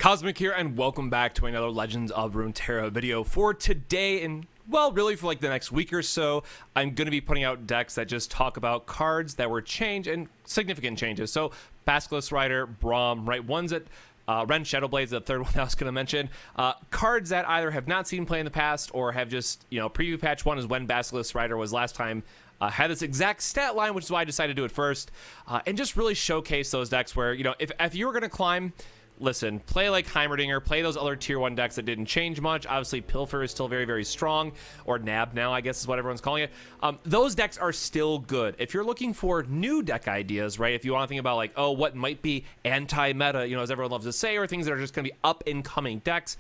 Cosmic here, and welcome back to another Legends of Runeterra video. For today, and well, really for like the next week or so, I'm going to be putting out decks that just talk about cards that were changed and significant changes. So, Basilisk Rider, Braum, right? Ones that Ren Shadowblade is the third one I was going to mention. Cards that either have not seen play in the past or have just, preview patch 1 is when Basilisk Rider was last time. Had this exact stat line, which is why I decided to do it first, and just really showcase those decks where, if you were going to climb, listen, play like Heimerdinger, play those other tier 1 decks that didn't change much. Obviously, Pilfer is still very, very strong, or Nab now, I guess is what everyone's calling it. Those decks are still good. If you're looking for new deck ideas, right, if you want to think about like, oh, what might be anti-meta, as everyone loves to say, or things that are just going to be up-and-coming decks,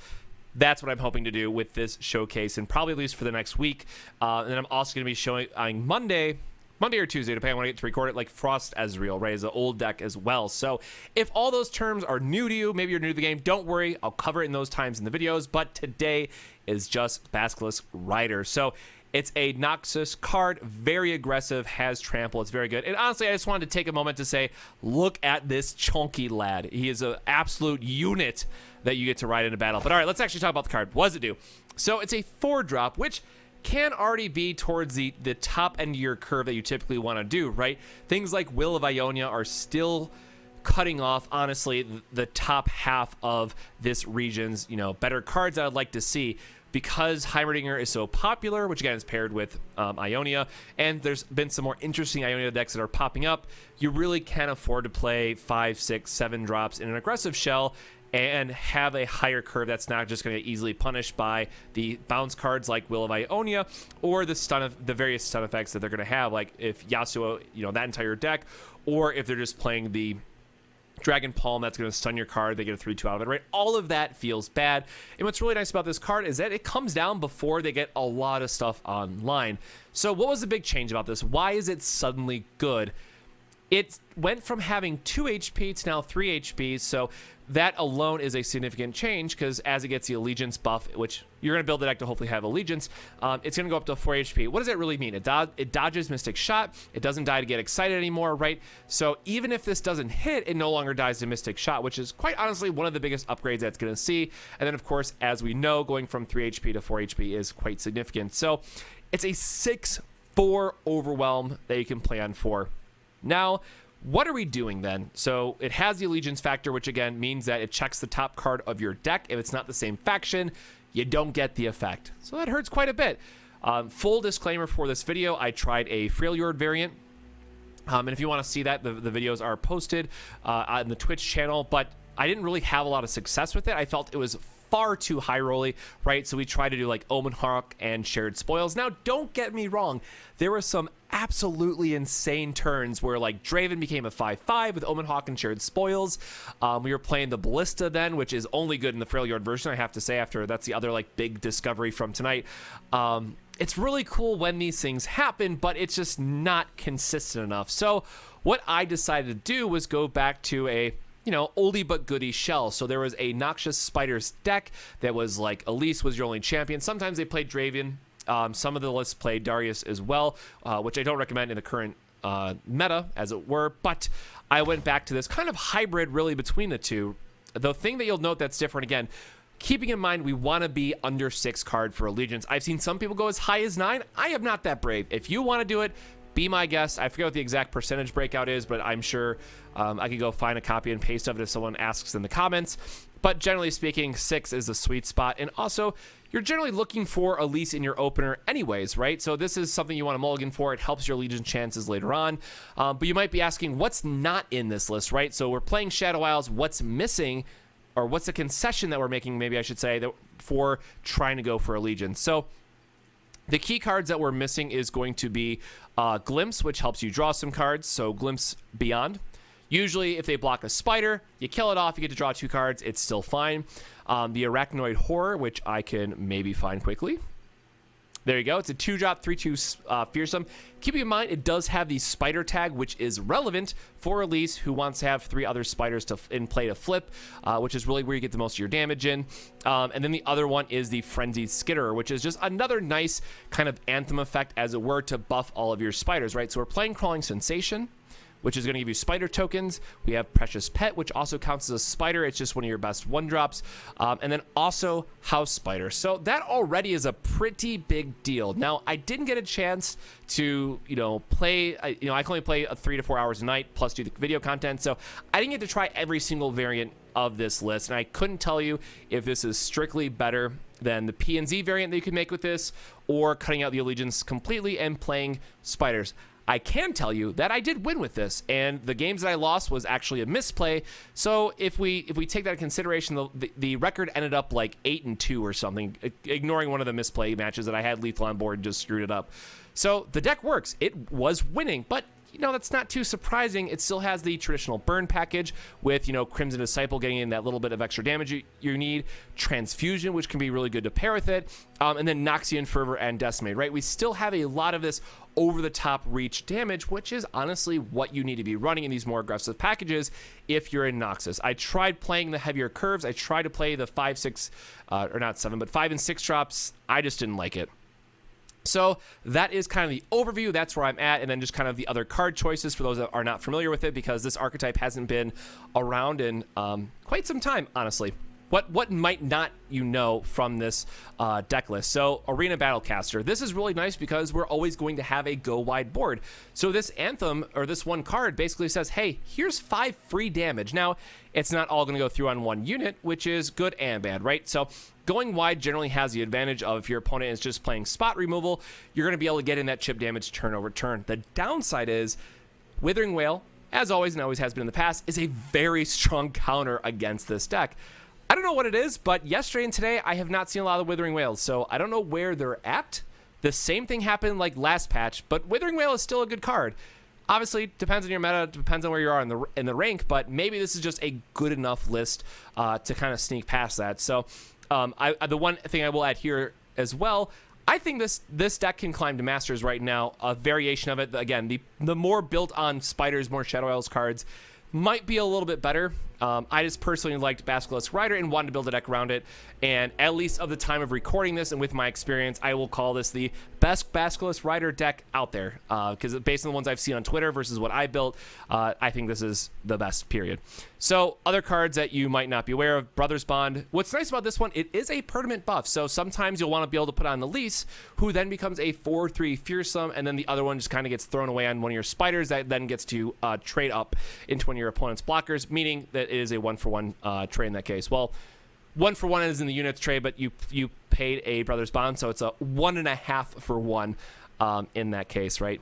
that's what I'm hoping to do with this showcase, and probably at least for the next week. And then I'm also going to be showing on Monday or Tuesday, depending on when I get to record it, like Frost Ezreal, right, as an old deck as well. So if all those terms are new to you, maybe you're new to the game, don't worry, I'll cover it in those times in the videos, but today is just Basilisk Rider. So it's a Noxus card, very aggressive, has trample, it's very good. And honestly, I just wanted to take a moment to say, look at this chunky lad. He is an absolute unit that you get to ride into battle. But all right, let's actually talk about the card. What does it do? So it's a 4-drop, which can already be towards the top end of your curve that you typically want to do, right? Things like Will of Ionia are still cutting off, honestly, the top half of this region's, better cards that I'd like to see, because Heimerdinger is so popular, which again is paired with Ionia, and there's been some more interesting Ionia decks that are popping up. You really can't afford to play 5, 6, 7 drops in an aggressive shell and have a higher curve that's not just going to get easily punished by the bounce cards like Will of Ionia, or the various stun effects that they're going to have, like if Yasuo, that entire deck, or if they're just playing the Dragon Palm that's going to stun your card, they get a 3-2 out of it, right? All of that feels bad. And what's really nice about this card is that it comes down before they get a lot of stuff online. So what was the big change about this? Why is it suddenly good? It went from having 2 HP to now 3 HP, so that alone is a significant change, because as it gets the Allegiance buff, which you're going to build the deck to hopefully have Allegiance, it's going to go up to 4 HP. What does that really mean? It dodges Mystic Shot. It doesn't die to get excited anymore, right? So even if this doesn't hit, it no longer dies to Mystic Shot, which is quite honestly one of the biggest upgrades that's going to see. And then, of course, as we know, going from 3 HP to 4 HP is quite significant. So it's a 6/4 Overwhelm that you can play on 4. Now, what are we doing then? So it has the Allegiance factor, which again means that it checks the top card of your deck. If it's not the same faction, you don't get the effect. So that hurts quite a bit. Full disclaimer for this video, I tried a Freljord variant. And if you want to see that, the videos are posted on the Twitch channel, but I didn't really have a lot of success with it. I felt it was far too high rolly, right? So we tried to do like Omen Hawk and Shared Spoils. Now, don't get me wrong, there were some absolutely insane turns where like Draven became a 5/5 with Omen Hawk and Shared Spoils. We were playing the Ballista then, which is only good in the Freljord version, I have to say, after that's the other like big discovery from tonight. It's really cool when these things happen, but it's just not consistent enough. So what I decided to do was go back to a oldie but goodie shell. So there was a Noxus Spiders deck that was like Elise was your only champion. Sometimes they played Draven. Some of the lists played Darius as well, which I don't recommend in the current meta, as it were. But I went back to this kind of hybrid, really, between the two. The thing that you'll note that's different, again, keeping in mind we want to be under 6 card for Allegiance. I've seen some people go as high as 9. I am not that brave. If you want to do it, be my guest. I forget what the exact percentage breakout is, but I'm sure I could go find a copy and paste of it if someone asks in the comments. But generally speaking, 6 is a sweet spot. And also, you're generally looking for Elise in your opener anyways, right? So this is something you want to mulligan for. It helps your Legion chances later on. But you might be asking, what's not in this list, right? So we're playing Shadodw Isles. What's missing, or what's the concession that we're making, maybe I should say, for trying to go for Allegiance? So the key cards that we're missing is going to be Glimpse, which helps you draw some cards. So Glimpse Beyond. Usually, if they block a spider, you kill it off, you get to draw 2 cards, it's still fine. The Arachnoid Horror, which I can maybe find quickly. There you go. It's a 2-drop, 3/2 Fearsome. Keeping in mind, it does have the Spider tag, which is relevant for Elise, who wants to have 3 other spiders in play to flip, which is really where you get the most of your damage in. And then the other one is the Frenzied Skitterer, which is just another nice kind of Anthem effect, as it were, to buff all of your spiders, right? So we're playing Crawling Sensation. which is going to give you spider tokens. We have Precious Pet, which also counts as a spider. It's just one of your best one drops. And then also House Spider. So that already is a pretty big deal. Now, I didn't get a chance to, play, I can only play 3 to 4 hours a night plus do the video content. So I didn't get to try every single variant of this list. And I couldn't tell you if this is strictly better than the P and Z variant that you could make with this, or cutting out the allegiance completely and playing spiders. I can tell you that I did win with this, and the games that I lost was actually a misplay. So if we take that into consideration, the record ended up like 8-2 or something, ignoring one of the misplay matches that I had lethal on board and just screwed it up. So the deck works. It was winning, but that's not too surprising. It still has the traditional burn package with, Crimson Disciple getting in that little bit of extra damage you need, Transfusion, which can be really good to pair with it, and then Noxian Fervor and Decimate, right? We still have a lot of this over-the-top reach damage, which is honestly what you need to be running in these more aggressive packages if you're in Noxus. I tried playing the heavier curves. I tried to play the 5, 6, or not 7, but 5 and 6 drops. I just didn't like it. So that is kind of the overview. That's where I'm at. And then just kind of the other card choices for those that are not familiar with it, because this archetype hasn't been around in quite some time, honestly. What might not from this deck list? So Arena Battlecaster. This is really nice because we're always going to have a go wide board. So this Anthem, or this one card, basically says, hey, here's 5 free damage. Now, it's not all going to go through on one unit, which is good and bad, right? So going wide generally has the advantage of, if your opponent is just playing spot removal, you're going to be able to get in that chip damage turn over turn. The downside is Withering Wail, as always and always has been in the past, is a very strong counter against this deck. I don't know what it is, but yesterday and today I have not seen a lot of Withering Wails, so I don't know where they're at. The same thing happened like last patch, but Withering Wail is still a good card. Obviously, depends on your meta, depends on where you are in the rank, but maybe this is just a good enough list to kind of sneak past that. So the one thing I will add here as well, I think this deck can climb to Masters right now. A variation of it, again, the more built on spiders, more Shadodw Isles cards might be a little bit better. I just personally liked Basilisk Rider and wanted to build a deck around it. And at least of the time of recording this and with my experience, I will call this the best Basilisk Rider deck out there. Because based on the ones I've seen on Twitter versus what I built, I think this is the best, period. So other cards that you might not be aware of, Brothers Bond. What's nice about this one, it is a permanent buff. So sometimes you'll want to be able to put on the Lease, who then becomes a 4/3 fearsome, and then the other one just kind of gets thrown away on one of your spiders that then gets to trade up into one of your opponent's blockers, meaning that it is a 1-for-1 trade in that case. Well, 1-for-1 is in the units trade, but you paid a Brothers Bond, so it's a 1.5-for-1 in that case, right?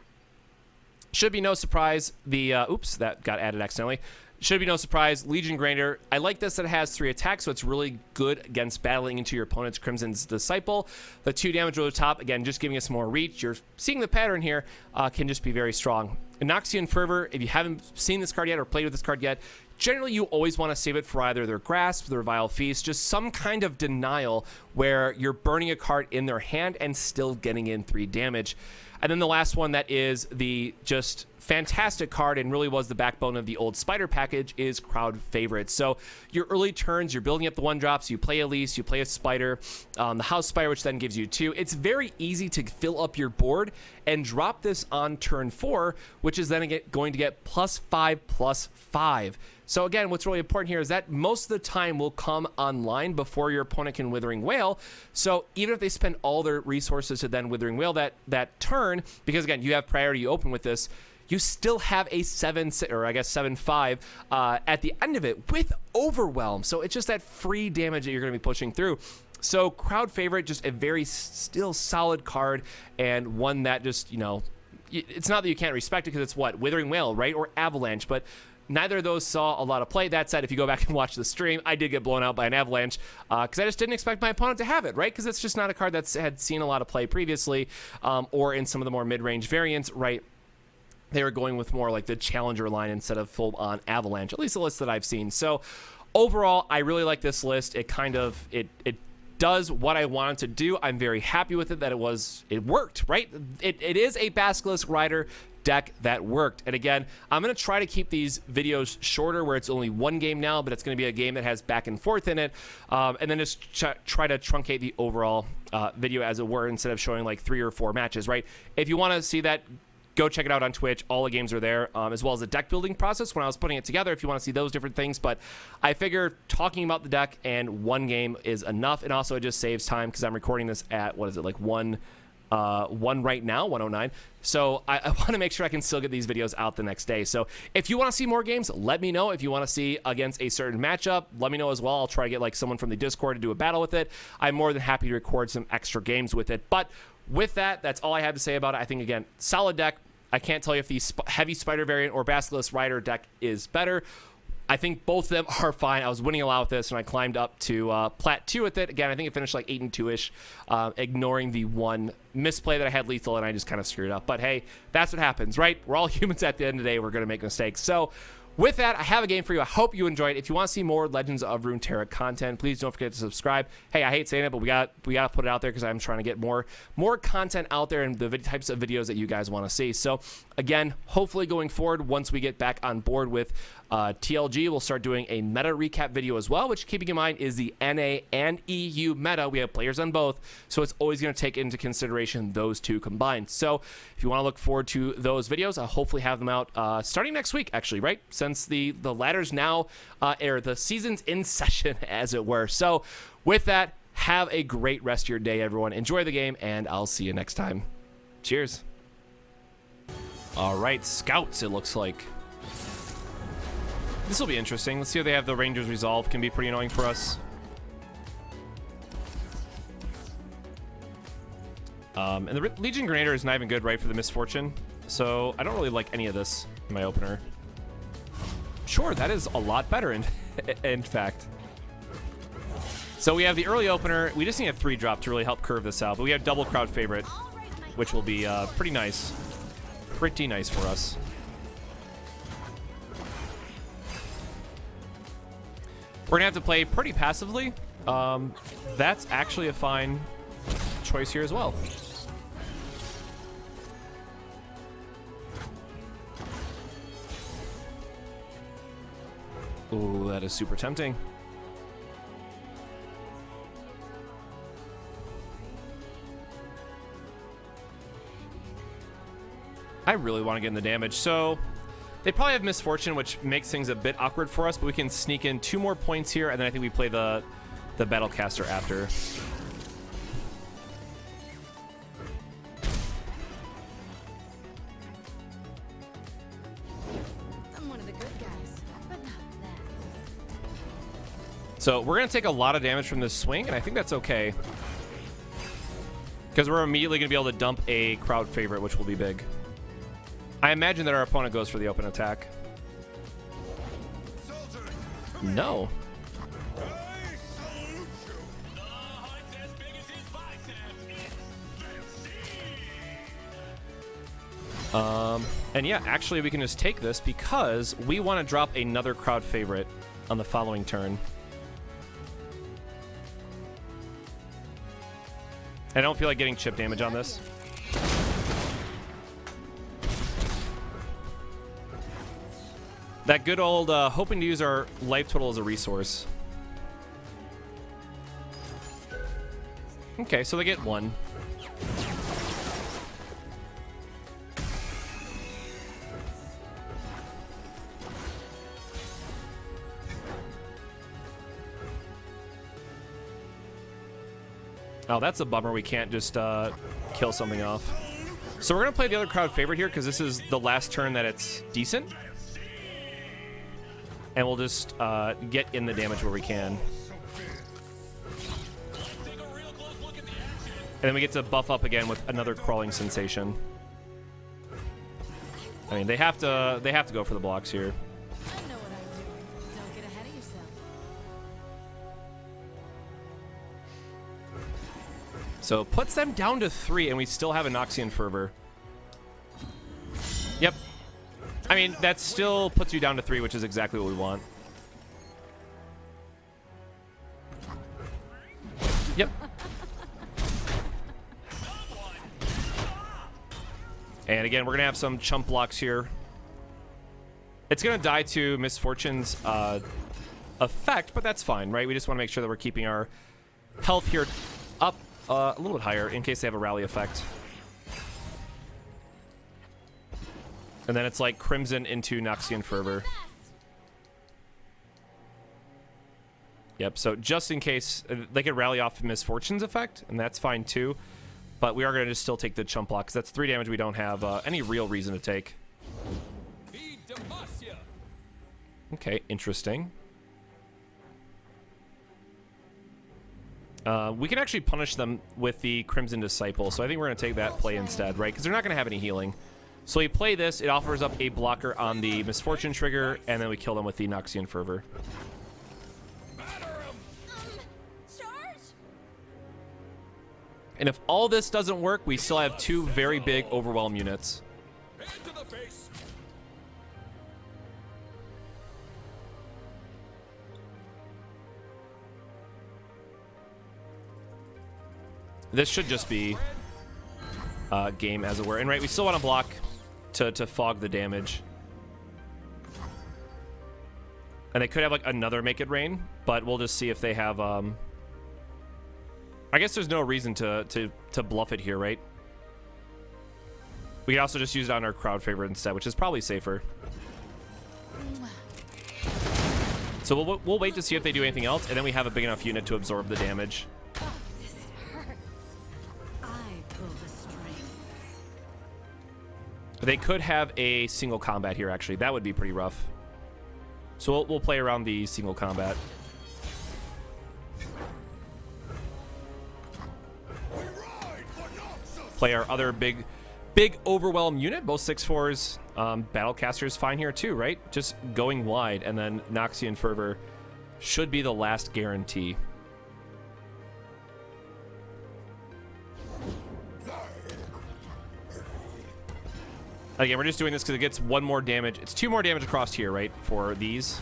Should be no surprise. Oops, that got added accidentally. Should be no surprise, Legion Grinder. I like this that it has 3 attacks, so it's really good against battling into your opponent's Crimson's Disciple. The 2 damage over the top, again, just giving us more reach. You're seeing the pattern here, can just be very strong. Noxian Fervor, if you haven't seen this card yet or played with this card yet, generally you always want to save it for either their Grasp, their Vile Feast, just some kind of denial where you're burning a card in their hand and still getting in 3 damage. And then the last one that is the just fantastic card and really was the backbone of the old Spider package is Crowd Favorite. So your early turns, you're building up the 1-drops, you play Elise, you play a Spider, the House Spider, which then gives you 2. It's very easy to fill up your board and drop this on turn 4, which is then going to get +5/+5. So again, what's really important here is that most of the time will come online before your opponent can Withering Wail. So even if they spend all their resources to then Withering Wail that turn, because again, you have priority open with this, you still have a 7/5 at the end of it with Overwhelm. So it's just that free damage that you're going to be pushing through. So Crowd Favorite, just a very still solid card, and one that just, it's not that you can't respect it because it's what? Withering Wail, right? Or Avalanche, but neither of those saw a lot of play. That said, if you go back and watch the stream, I did get blown out by an Avalanche because I just didn't expect my opponent to have it, right? Because it's just not a card that's had seen a lot of play previously, or in some of the more mid-range variants, right? They were going with more like the Challenger line instead of full-on Avalanche, at least the list that I've seen. So overall, I really like this list. It does what I wanted to do. I'm very happy with it that it worked, right? It is a Basilisk Rider deck that worked. And again, I'm going to try to keep these videos shorter where it's only one game now, but it's going to be a game that has back and forth in it. And then just try to truncate the overall video as it were, instead of showing like 3 or 4 matches, right? If you want to see that, go check it out on Twitch. All the games are there, as well as the deck building process when I was putting it together if you want to see those different things. But I figure talking about the deck and one game is enough, and also it just saves time because I'm recording this at, what is it, like 1 right now, 1:09. So I want to make sure I can still get these videos out the next day. So if you want to see more games, let me know. If you want to see against a certain matchup, let me know as well. I'll try to get like someone from the Discord to do a battle with it. I'm more than happy to record some extra games with it. But with that, that's all I have to say about it. I think, again, solid deck. I can't tell you if the heavy spider variant or Basilisk Rider deck is better. I think both of them are fine. I was winning a lot with this, and I climbed up to Plat 2 with it. Again, I think it finished like 8-2-ish, ignoring the one misplay that I had lethal, and I just kind of screwed up. But hey, that's what happens, right? We're all humans at the end of the day. We're going to make mistakes. So with that, I have a game for you. I hope you enjoyed. If you want to see more Legends of Runeterra content, please don't forget to subscribe. Hey, I hate saying it, but we got to put it out there because I'm trying to get more content out there and the types of videos that you guys want to see. So again, hopefully going forward, once we get back on board with TLG, we'll start doing a meta recap video as well, which, keeping in mind, is the NA and EU meta. We have players on both, so it's always going to take into consideration those two combined. So if you want to look forward to those videos, I'll hopefully have them out starting next week, actually, right? Since the ladder's now, or the season's in session, as it were. So with that, have a great rest of your day, everyone. Enjoy the game, and I'll see you next time. Cheers. All right, scouts, it looks like. This will be interesting. Let's see how they have the Rangers Resolve. Can be pretty annoying for us. And the Legion Grenadier is not even good, right, for the Misfortune. So I don't really like any of this in my opener. Sure, that is a lot better, in fact. So we have the early opener. We just need a 3-drop to really help curve this out. But we have double crowd favorite, which will be pretty nice. Pretty nice for us. We're going to have to play pretty passively. That's actually a fine choice here as well. Ooh, that is super tempting. I really want to get in the damage. So they probably have Misfortune, which makes things a bit awkward for us, but we can sneak in 2 more points here, and then I think we play the Battlecaster after. I'm one of the good guys, but not that. So we're going to take a lot of damage from this swing, and I think that's okay. Because we're immediately going to be able to dump a crowd favorite, which will be big. I imagine that our opponent goes for the open attack. No. And yeah, actually we can just take this because we want to drop another crowd favorite on the following turn. I don't feel like getting chip damage on this. That good old hoping to use our life total as a resource. Okay, so they get 1. Oh, that's a bummer. We can't just kill something off. So we're going to play the other crowd favorite here because this is the last turn that it's decent. And we'll just get in the damage where we can. And then we get to buff up again with another crawling sensation. I mean, they have to go for the blocks here. I know what I'm doing. Don't get ahead of yourself. So puts them down to 3, and we still have a Noxian Fervor. Yep. I mean, that still puts you down to 3, which is exactly what we want. Yep. And again, we're going to have some chump blocks here. It's going to die to Misfortune's effect, but that's fine, right? We just want to make sure that we're keeping our health here up a little bit higher in case they have a rally effect. And then it's like Crimson into Noxian Fervor. Yep, so just in case, they could rally off Misfortune's effect, and that's fine too. But we are going to just still take the chump block, because that's 3 damage we don't have any real reason to take. Okay, interesting. We can actually punish them with the Crimson Disciple, so I think we're going to take that play instead, right? Because they're not going to have any healing. So we play this, it offers up a blocker on the Misfortune trigger, and then we kill them with the Noxian Fervor. And if all this doesn't work, we still have 2 very big Overwhelm units. This should just be game as it were. And right, we still want to block to fog the damage. And they could have like another Make It Rain, but we'll just see if they have I guess there's no reason to bluff it here, right? We can also just use it on our crowd favorite instead, which is probably safer. So we'll wait to see if they do anything else, and then we have a big enough unit to absorb the damage. They could have a single combat here, actually. That would be pretty rough. So we'll play around the single combat. Play our other big Overwhelm unit, both 6/4s. Battlecaster is fine here too, right? Just going wide, and then Noxian Fervor should be the last guarantee. Again, we're just doing this because it gets 1 more damage. It's 2 more damage across here, right, for these.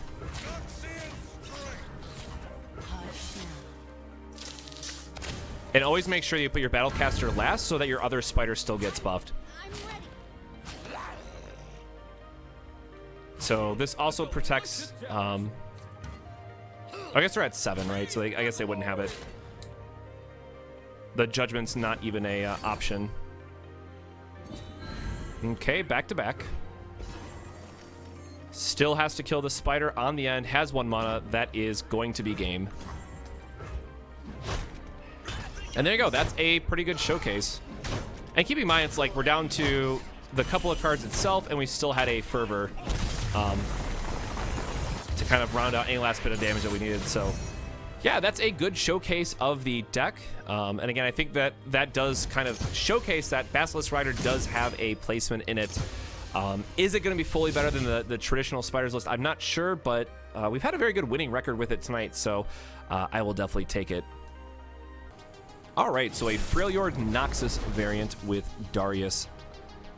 And always make sure you put your Battlecaster last so that your other spider still gets buffed. So this also protects... I guess they're at 7, right? So I guess they wouldn't have it. The Judgment's not even a option. Okay, back to back. Still has to kill the spider on the end. Has 1 mana. That is going to be game. And there you go. That's a pretty good showcase. And keep in mind, it's like we're down to the couple of cards itself, and we still had a Fervor to kind of round out any last bit of damage that we needed. So, yeah, that's a good showcase of the deck. And again, I think that does kind of showcase that Basilisk Rider does have a placement in it. Is it going to be fully better than the traditional Spiders list? I'm not sure, but we've had a very good winning record with it tonight, so I will definitely take it. All right, so a Freljord Noxus variant with Darius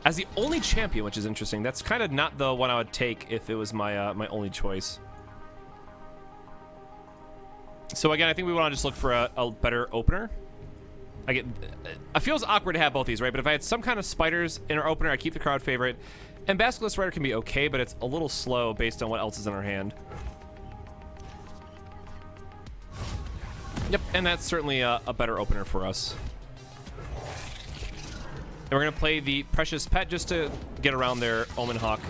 as the only champion, which is interesting. That's kind of not the one I would take if it was my my only choice. So again, I think we want to just look for a better opener. I feel it's awkward to have both these, right? But if I had some kind of spiders in our opener, I keep the crowd favorite. And Basilisk Rider can be okay, but it's a little slow based on what else is in our hand. Yep, and that's certainly a better opener for us. And we're going to play the Precious Pet just to get around their Omen Hawk,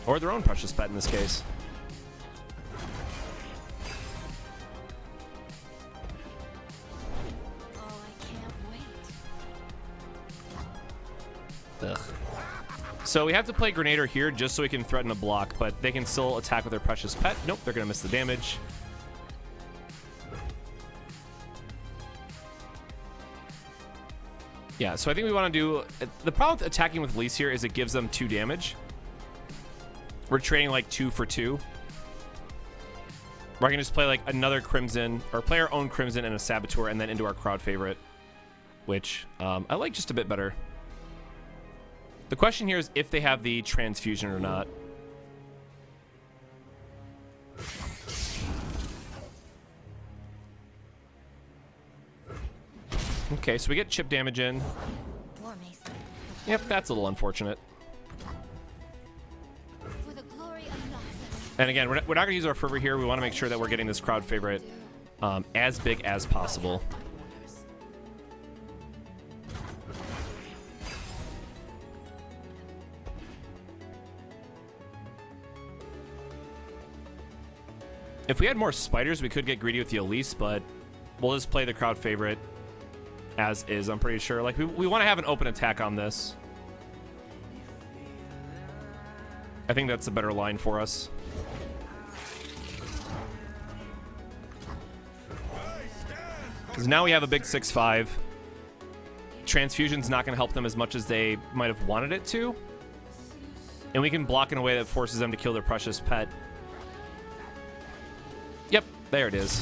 or their own Precious Pet in this case. Oh, I can't wait. Ugh. So we have to play Grenader here just so we can threaten a block, but they can still attack with their Precious Pet. Nope, they're going to miss the damage. Yeah, so I think we want to do... The problem with attacking with Lise here is it gives them 2 damage. We're trading like 2 for 2. Where I can just play like another Crimson, or play our own Crimson and a Saboteur, and then into our crowd favorite, which I like just a bit better. The question here is if they have the Transfusion or not. Okay, so we get chip damage in. Yep, that's a little unfortunate. For the glory of Noxus. And again, we're not going to use our Fervor here. We want to make sure that we're getting this crowd favorite as big as possible. If we had more spiders, we could get greedy with the Elise, but we'll just play the crowd favorite as is, I'm pretty sure. Like, we want to have an open attack on this. I think that's a better line for us. Because now we have a big 6-5. Transfusion's not going to help them as much as they might have wanted it to. And we can block in a way that forces them to kill their precious pet. Yep, there it is.